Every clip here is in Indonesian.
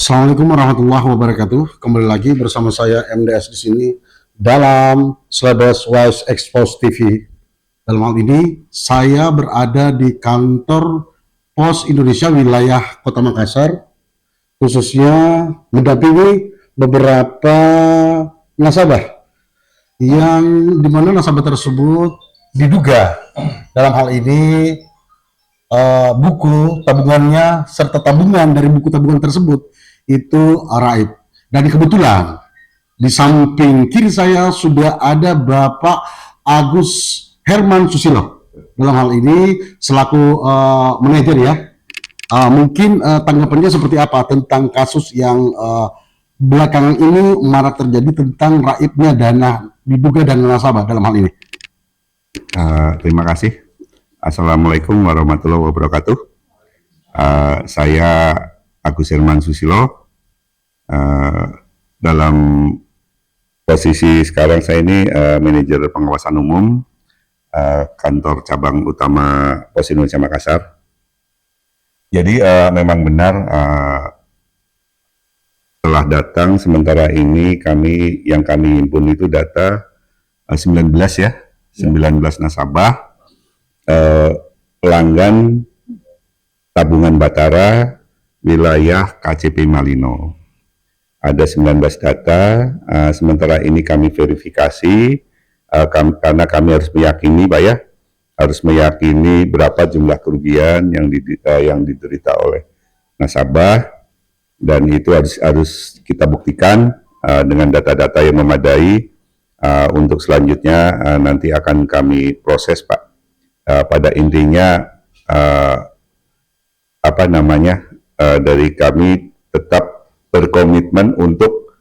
Assalamualaikum warahmatullahi wabarakatuh. Kembali lagi bersama saya MDS di sini dalam Slabes Wise Expose TV. Dalam hal ini saya berada di kantor Pos Indonesia wilayah Kota Makassar, khususnya mendampingi beberapa nasabah yang dimana nasabah tersebut diduga dalam hal ini buku tabungannya serta tabungan dari buku tabungan tersebut itu raib. Dan kebetulan di samping kiri saya sudah ada Bapak Agus Herman Susilo. Dalam hal ini selaku manajer ya. Mungkin tanggapannya seperti apa tentang kasus yang belakangan ini marak terjadi tentang raibnya dana diduga dana nasabah dalam hal ini. Terima kasih. Assalamualaikum warahmatullahi wabarakatuh. Saya Agus Herman Susilo. Dalam posisi sekarang saya ini manajer pengawasan umum kantor cabang utama Pos Indonesia Makassar. Jadi memang benar setelah datang sementara ini yang kami himpun itu data 19 ya, 19 nasabah pelanggan tabungan Batara wilayah KCP Malino. Ada 19 data, sementara ini kami verifikasi karena kami harus meyakini Pak ya, harus meyakini berapa jumlah kerugian yang diderita oleh nasabah, dan itu harus kita buktikan dengan data-data yang memadai. Untuk selanjutnya nanti akan kami proses Pak. Pada intinya dari kami tetap berkomitmen untuk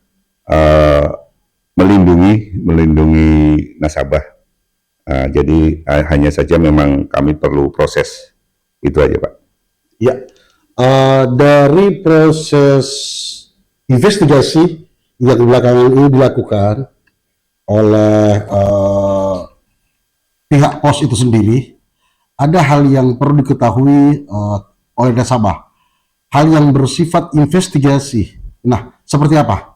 melindungi nasabah. Jadi hanya saja memang kami perlu proses itu aja Pak. Ya, dari proses investigasi yang belakangan ini dilakukan oleh pihak pos itu sendiri, ada hal yang perlu diketahui oleh nasabah, hal yang bersifat investigasi. Nah, seperti apa?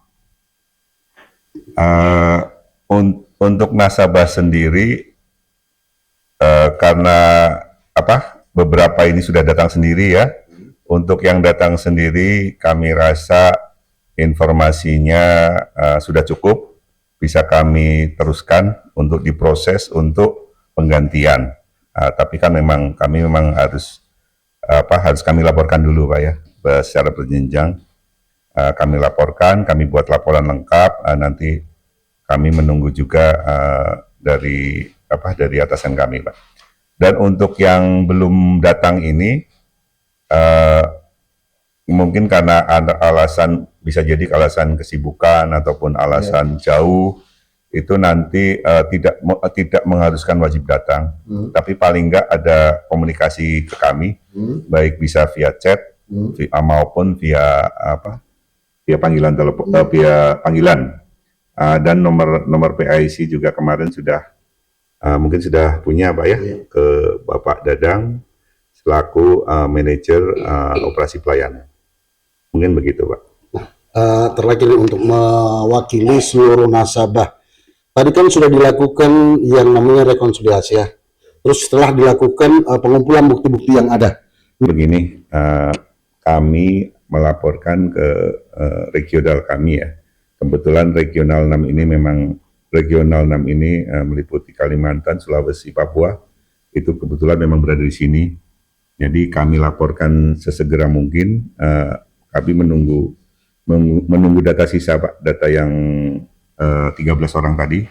Untuk nasabah sendiri, karena beberapa ini sudah datang sendiri ya. Untuk yang datang sendiri, kami rasa informasinya sudah cukup, bisa kami teruskan untuk diproses untuk penggantian. Tapi kan kami memang harus kami laporkan dulu Pak ya, secara berjenjang. Kami laporkan, kami buat laporan lengkap, nanti kami menunggu juga dari atasan kami Pak. Dan untuk yang belum datang ini, mungkin karena ada alasan, bisa jadi alasan kesibukan ataupun alasan jauh, itu nanti tidak mengharuskan wajib datang, tapi paling enggak ada komunikasi ke kami, baik bisa via chat maupun via panggilan telepon, via panggilan. Dan nomor PIC juga kemarin sudah mungkin sudah punya Pak ya, ke Bapak Dadang selaku manajer operasi pelayanan. Mungkin begitu Pak. Terlebih untuk mewakili seluruh nasabah. Tadi kan sudah dilakukan yang namanya rekonsiliasi ya. Terus setelah dilakukan pengumpulan bukti-bukti yang ada. Begini, kami melaporkan ke regional kami ya. Kebetulan regional 6 ini meliputi Kalimantan, Sulawesi, Papua. Itu kebetulan memang berada di sini. Jadi kami laporkan sesegera mungkin. Kami menunggu data sisa Pak, data yang 13 orang tadi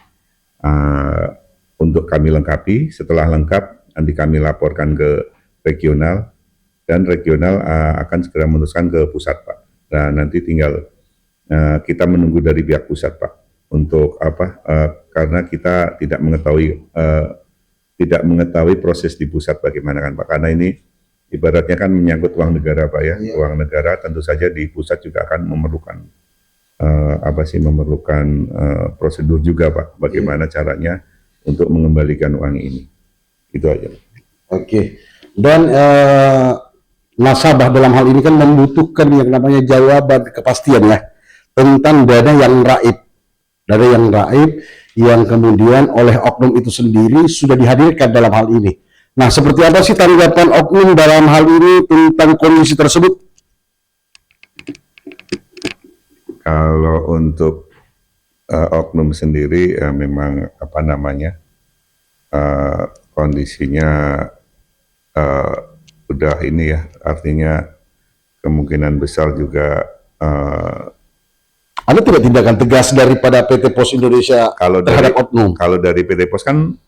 untuk kami lengkapi. Setelah lengkap nanti kami laporkan ke regional, dan regional akan segera meneruskan ke pusat Pak. Dan nanti tinggal kita menunggu dari pihak pusat Pak untuk karena kita tidak mengetahui proses di pusat bagaimana kan Pak, karena ini ibaratnya kan menyangkut uang negara Pak ya. Uang negara tentu saja di pusat juga akan memerlukan prosedur juga Pak, bagaimana caranya untuk mengembalikan uang ini. Itu aja. Oke. Dan nasabah dalam hal ini kan membutuhkan yang namanya jawaban kepastian ya tentang dana yang raib yang kemudian oleh oknum itu sendiri sudah dihadirkan dalam hal ini. Nah, seperti apa sih tanggapan oknum dalam hal ini tentang kondisi tersebut? Kalau untuk oknum sendiri memang apa namanya kondisinya udah ini ya, artinya kemungkinan besar juga Ada tidak tindakan tegas daripada PT Pos Indonesia kalau terhadap dari oknum? kalau dari PT Pos kan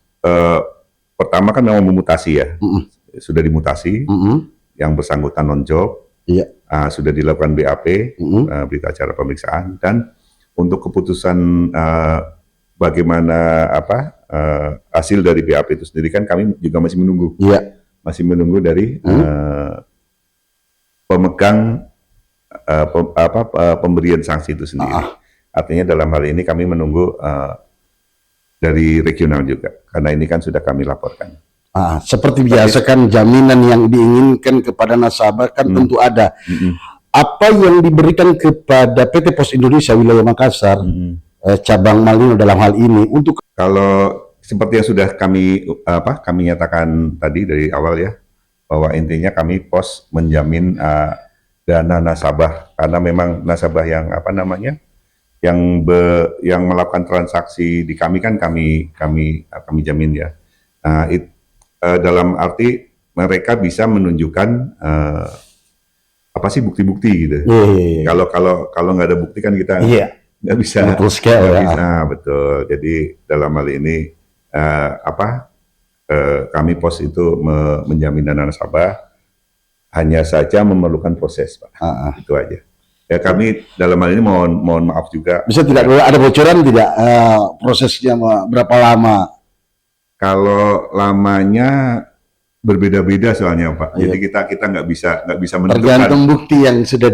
pertama kan memang memutasi ya, sudah dimutasi, yang bersangkutan non job, Iya. sudah dilakukan BAP, berita acara pemeriksaan, dan untuk keputusan bagaimana hasil dari BAP itu sendiri kan kami juga masih menunggu. Iya. Masih menunggu dari pemegang pemberian sanksi itu sendiri. Artinya dalam hal ini kami menunggu dari regional juga, karena ini kan sudah kami laporkan. Seperti biasa kan jaminan yang diinginkan kepada nasabah kan tentu ada. Apa yang diberikan kepada PT Pos Indonesia wilayah Makassar, cabang Malino dalam hal ini untuk Kalau seperti yang sudah kami nyatakan tadi dari awal ya, bahwa intinya kami pos menjamin dana nasabah, karena memang nasabah yang yang melakukan transaksi di kami kan kami jamin ya. Dalam arti mereka bisa menunjukkan apa sih bukti-bukti gitu. Kalau nggak ada bukti kan kita nggak bisa. Betul sekali ya. Betul. Jadi dalam hal ini kami pos itu menjamin dana nasabah, hanya saja memerlukan proses, Pak. Itu aja. Ya kami dalam hal ini mohon maaf juga. Bisa tidak ada bocoran tidak prosesnya berapa lama? Kalau lamanya berbeda-beda soalnya Pak. Jadi kita nggak bisa menentukan. Tergantung bukti yang sudah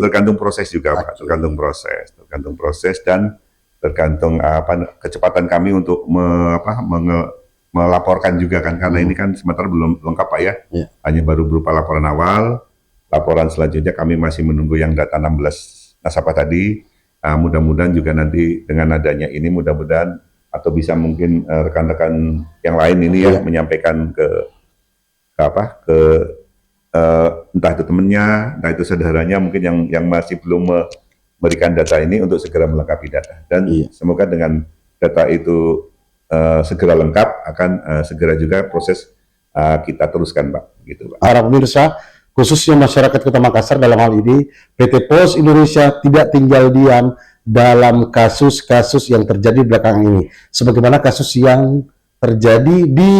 tergantung proses juga Pak. Tergantung proses dan tergantung kecepatan kami untuk melaporkan juga kan, karena ini kan sementara belum lengkap Pak ya. Hanya baru berupa laporan awal. Laporan selanjutnya kami masih menunggu yang data 16 nasabah tadi. Mudah-mudahan juga nanti dengan adanya ini mudah-mudahan atau bisa mungkin rekan-rekan yang lain ini ya menyampaikan ke entah itu temannya, entah itu saudaranya mungkin yang masih belum memberikan data ini untuk segera melengkapi data, dan semoga dengan data itu segera lengkap akan segera juga proses kita teruskan Pak, gitu Pak. Para pemirsa, khususnya masyarakat Kota Makassar dalam hal ini, PT Pos Indonesia tidak tinggal diam dalam kasus-kasus yang terjadi belakangan ini. Sebagaimana kasus yang terjadi di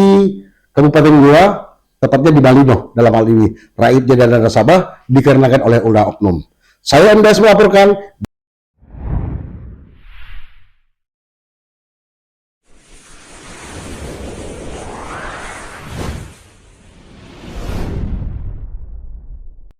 Kabupaten Goa, tepatnya di Malino dalam hal ini. Raibnya dana nasabah dikarenakan oleh ulah oknum. Saya MDS melaporkan.